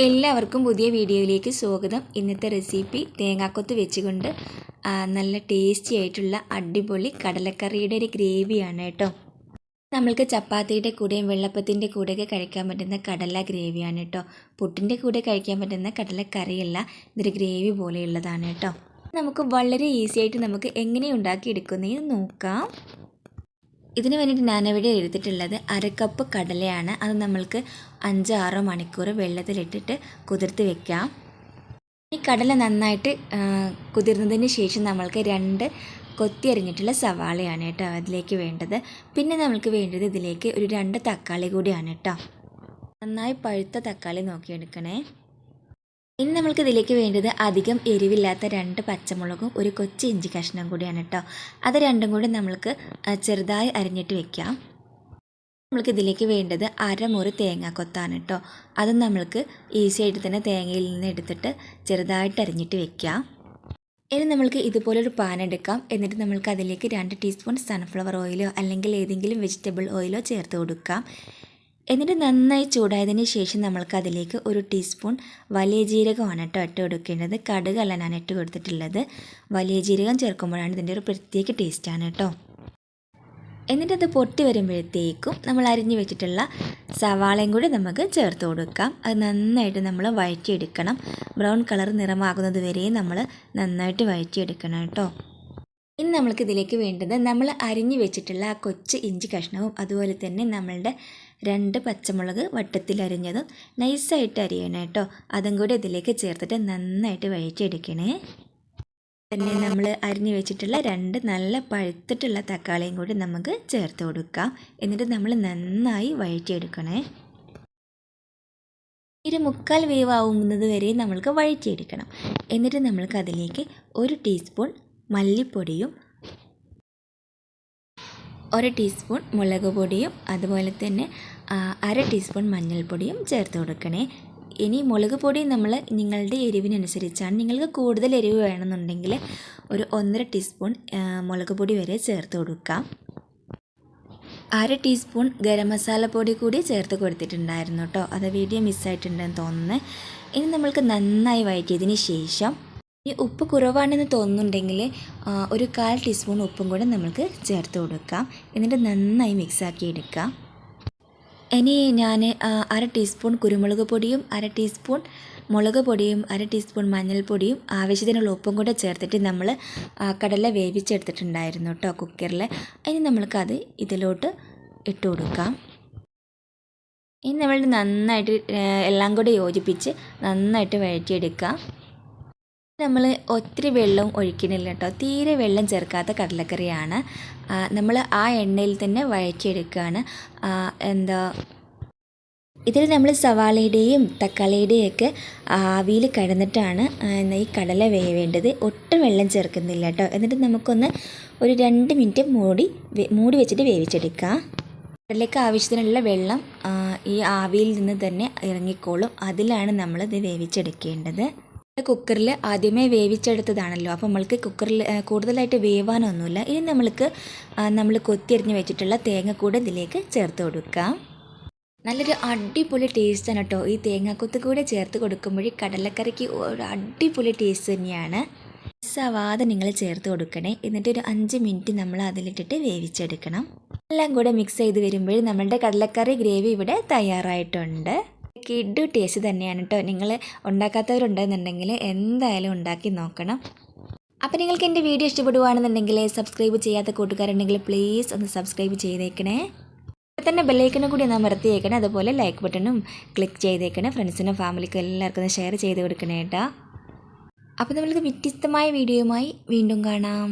എല്ലാവർക്കും പുതിയ വീഡിയോയിലേക്ക് സ്വാഗതം. ഇന്നത്തെ റെസിപ്പി തേങ്ങാക്കൊത്ത് വെച്ചുകൊണ്ട് നല്ല ടേസ്റ്റി ആയിട്ടുള്ള അടിപൊളി കടലക്കറിയുടെ ഒരു ഗ്രേവിയാണ് കേട്ടോ. നമ്മൾക്ക് ചപ്പാത്തിയുടെ കൂടെയും വെള്ളപ്പത്തിൻ്റെ കൂടെയൊക്കെ കഴിക്കാൻ പറ്റുന്ന കടല ഗ്രേവിയാണ് കേട്ടോ. പുട്ടിൻ്റെ കൂടെ കഴിക്കാൻ പറ്റുന്ന കടലക്കറിയല്ല, ഇതൊരു ഗ്രേവി പോലെയുള്ളതാണ് കേട്ടോ. നമുക്ക് വളരെ ഈസി ആയിട്ട് നമുക്ക് എങ്ങനെ ഉണ്ടാക്കിയെടുക്കുന്നതെന്ന് നോക്കാം. ഇതിന് വേണ്ടിയിട്ട് ഞാനിവിടെ എടുത്തിട്ടുള്ളത് 1/2 കപ്പ് കടലയാണ്. അത് നമ്മൾക്ക് 5-6 മണിക്കൂർ വെള്ളത്തിലിട്ടിട്ട് കുതിർത്ത് വെക്കാം. ഈ കടല നന്നായിട്ട് കുതിർന്നതിന് ശേഷം നമ്മൾക്ക് 2 കൊത്തി അരിഞ്ഞിട്ടുള്ള സവാളയാണ് കേട്ടോ അതിലേക്ക് വേണ്ടത്. പിന്നെ നമ്മൾക്ക് വേണ്ടത് ഇതിലേക്ക് ഒരു 2 തക്കാളി കൂടിയാണ് കേട്ടോ. നന്നായി പഴുത്ത തക്കാളി നോക്കിയെടുക്കണേ. ഇനി നമ്മൾക്ക് ഇതിലേക്ക് വേണ്ടത് അധികം എരിവില്ലാത്ത 2 പച്ചമുളകും ഒരു കൊച്ചു ഇഞ്ചി കഷ്ണം കൂടിയാണ് കേട്ടോ. അത് രണ്ടും കൂടി നമ്മൾക്ക് ചെറുതായി അരിഞ്ഞിട്ട് വെക്കാം. നമ്മൾക്ക് ഇതിലേക്ക് വേണ്ടത് 1/2 മുറി തേങ്ങാക്കൊത്താണ് കേട്ടോ. അതും നമ്മൾക്ക് ഈസി ആയിട്ട് തന്നെ തേങ്ങയിൽ നിന്ന് എടുത്തിട്ട് ചെറുതായിട്ട് അരിഞ്ഞിട്ട് വെക്കാം. ഇനി നമ്മൾക്ക് ഇതുപോലൊരു പാൻ എടുക്കാം. എന്നിട്ട് നമ്മൾക്ക് അതിലേക്ക് 2 ടീസ്പൂൺ സൺഫ്ലവർ ഓയിലോ അല്ലെങ്കിൽ ഏതെങ്കിലും വെജിറ്റബിൾ ഓയിലോ ചേർത്ത് കൊടുക്കാം. എന്നിട്ട് നന്നായി ചൂടായതിന് ശേഷം നമ്മൾക്ക് അതിലേക്ക് 1 ടീസ്പൂൺ വലിയ ജീരകമാണ് കേട്ടോ ഇട്ട് കൊടുക്കേണ്ടത്. കടുകല്ല ഞാൻ ഇട്ട് കൊടുത്തിട്ടുള്ളത്. വലിയ ജീരകം ചേർക്കുമ്പോഴാണ് ഇതിൻ്റെ ഒരു പ്രത്യേക ടേസ്റ്റാണ് കേട്ടോ. എന്നിട്ടത് പൊട്ടി വരുമ്പോഴത്തേക്കും നമ്മൾ അരിഞ്ഞു വെച്ചിട്ടുള്ള സവാളയും കൂടി നമുക്ക് ചേർത്ത് കൊടുക്കാം. അത് നന്നായിട്ട് നമ്മൾ വഴറ്റിയെടുക്കണം. ബ്രൗൺ കളർ നിറമാകുന്നത് വരെ നമ്മൾ നന്നായിട്ട് വഴറ്റിയെടുക്കണം കേട്ടോ. ഇനി നമ്മൾക്ക് ഇതിലേക്ക് വേണ്ടത് നമ്മൾ അരിഞ്ഞു വെച്ചിട്ടുള്ള ആ കൊച്ചു ഇഞ്ചി കഷ്ണവും അതുപോലെ തന്നെ നമ്മളുടെ 2 പച്ചമുളക് വട്ടത്തിൽ അരിഞ്ഞതും നൈസായിട്ട് അരിയണം കേട്ടോ. അതും കൂടി ഇതിലേക്ക് ചേർത്തിട്ട് നന്നായിട്ട് വഴറ്റിയെടുക്കണേ. പിന്നെ നമ്മൾ അരിഞ്ഞു വെച്ചിട്ടുള്ള 2 നല്ല പഴുത്തിട്ടുള്ള തക്കാളിയും കൂടി നമുക്ക് ചേർത്ത് കൊടുക്കാം. എന്നിട്ട് നമ്മൾ നന്നായി വഴറ്റിയെടുക്കണേ. ഒരു 1/4 വേവാവുന്നത് വരെ നമ്മൾക്ക് വഴറ്റിയെടുക്കണം. എന്നിട്ട് നമ്മൾക്ക് അതിലേക്ക് 1 ടീസ്പൂൺ മല്ലിപ്പൊടിയും 1 ടീസ്പൂൺ മുളക് പൊടിയും അതുപോലെ തന്നെ 1/2 ടീസ്പൂൺ മഞ്ഞൾപ്പൊടിയും ചേർത്ത് കൊടുക്കണേ. ഇനി മുളക് പൊടി നമ്മൾ നിങ്ങളുടെ എരിവിനനുസരിച്ചാണ്. നിങ്ങൾക്ക് കൂടുതൽ എരിവ് വേണമെന്നുണ്ടെങ്കിൽ ഒരു 1.5 ടീസ്പൂൺ മുളക് പൊടി വരെ ചേർത്ത് കൊടുക്കാം. 1/2 ടീസ്പൂൺ ഗരം മസാല പൊടി കൂടി ചേർത്ത് കൊടുത്തിട്ടുണ്ടായിരുന്നു കേട്ടോ. അത് വീഡിയോ മിസ്സായിട്ടുണ്ടെന്ന് തോന്നുന്നത്. ഇനി നമ്മൾക്ക് നന്നായി വഴറ്റിയതിന് ശേഷം ഈ ഉപ്പ് കുറവാണെന്ന് തോന്നുന്നുണ്ടെങ്കിൽ ഒരു 1/4 ടീസ്പൂൺ ഉപ്പും കൂടെ നമുക്ക് ചേർത്ത് കൊടുക്കാം. എന്നിട്ട് നന്നായി മിക്സാക്കി എടുക്കാം. ഇനി ഞാൻ 1/2 ടീസ്പൂൺ കുരുമുളക് പൊടിയും 1/2 ടീസ്പൂൺ മുളക് പൊടിയും 1/2 ടീസ്പൂൺ മഞ്ഞൾപ്പൊടിയും ആവശ്യത്തിനുള്ള ഉപ്പും കൂടെ ചേർത്തിട്ട് നമ്മൾ കടല വേവിച്ചെടുത്തിട്ടുണ്ടായിരുന്നു കേട്ടോ കുക്കറിൽ. ഇനി നമ്മൾക്കത് ഇതിലോട്ട് ഇട്ട് കൊടുക്കാം. ഇനി നമ്മൾ നന്നായിട്ട് എല്ലാം കൂടെ യോജിപ്പിച്ച് നന്നായിട്ട് വഴറ്റിയെടുക്കാം. നമ്മൾ ഒത്തിരി വെള്ളം ഒഴിക്കണില്ല കേട്ടോ. തീരെ വെള്ളം ചേർക്കാത്ത കടലക്കറിയാണ്. നമ്മൾ ആ എണ്ണയിൽ തന്നെ വഴറ്റിയെടുക്കുകയാണ്. ഇതിൽ നമ്മൾ സവാളയുടെയും തക്കാളിയുടെയും ഒക്കെ ആവിയിൽ കിടന്നിട്ടാണ് ഈ കടല വേവേണ്ടത്. ഒട്ടും വെള്ളം ചേർക്കുന്നില്ല കേട്ടോ. എന്നിട്ട് നമുക്കൊന്ന് ഒരു 2 മിനിറ്റ് മൂടി വെച്ചിട്ട് വേവിച്ചെടുക്കാം. കടലയ്ക്ക് ആവശ്യത്തിനുള്ള വെള്ളം ഈ ആവിയിൽ നിന്ന് തന്നെ ഇറങ്ങിക്കോളും. അതിലാണ് നമ്മളിത് വേവിച്ചെടുക്കേണ്ടത്. കുക്കറിൽ ആദ്യമേ വേവിച്ചെടുത്തതാണല്ലോ, അപ്പോൾ നമ്മൾക്ക് കുക്കറിൽ കൂടുതലായിട്ട് വേവാനൊന്നുമില്ല. ഇനി നമ്മൾ കൊത്തിയരിഞ്ഞ് വെച്ചിട്ടുള്ള തേങ്ങ കൂടെ ഇതിലേക്ക് ചേർത്ത് കൊടുക്കാം. നല്ലൊരു അടിപൊളി ടേസ്റ്റാണ് കേട്ടോ. ഈ തേങ്ങാക്കൊത്ത് കൂടെ ചേർത്ത് കൊടുക്കുമ്പോൾ കടലക്കറിക്ക് ഒരു അടിപൊളി ടേസ്റ്റ് തന്നെയാണ്. മിസ്സാവാതെ നിങ്ങൾ ചേർത്ത് കൊടുക്കണേ. എന്നിട്ട് ഒരു 5 മിനിറ്റ് നമ്മൾ അതിലിട്ടിട്ട് വേവിച്ചെടുക്കണം. എല്ലാം കൂടെ മിക്സ് ചെയ്ത് വരുമ്പോൾ നമ്മളുടെ കടലക്കറി ഗ്രേവി ഇവിടെ തയ്യാറായിട്ടുണ്ട്. കിഡു ടേസ്റ്റ് തന്നെയാണ് കേട്ടോ. നിങ്ങൾ ഉണ്ടാക്കാത്തവരുണ്ടെന്നുണ്ടെങ്കിൽ എന്തായാലും ഉണ്ടാക്കി നോക്കണം. അപ്പോൾ നിങ്ങൾക്ക് എൻ്റെ വീഡിയോ ഇഷ്ടപ്പെടുകയാണെന്നുണ്ടെങ്കിൽ സബ്സ്ക്രൈബ് ചെയ്യാത്ത കൂട്ടുകാരുണ്ടെങ്കിൽ പ്ലീസ് ഒന്ന് സബ്സ്ക്രൈബ് ചെയ്തേക്കണേ. അപ്പോൾ തന്നെ ബെല്ലൈക്കനും കൂടി ഒന്ന് അമർത്തിയേക്കണേ. അതുപോലെ ലൈക്ക് ബട്ടണും ക്ലിക്ക് ചെയ്തേക്കണേ. ഫ്രണ്ട്സിനും ഫാമിലിക്കും എല്ലാവർക്കും ഒന്ന് ഷെയർ ചെയ്ത് കൊടുക്കണേ കേട്ടോ. അപ്പോൾ നമ്മൾക്ക് വ്യത്യസ്തമായ വീഡിയോയുമായി വീണ്ടും കാണാം.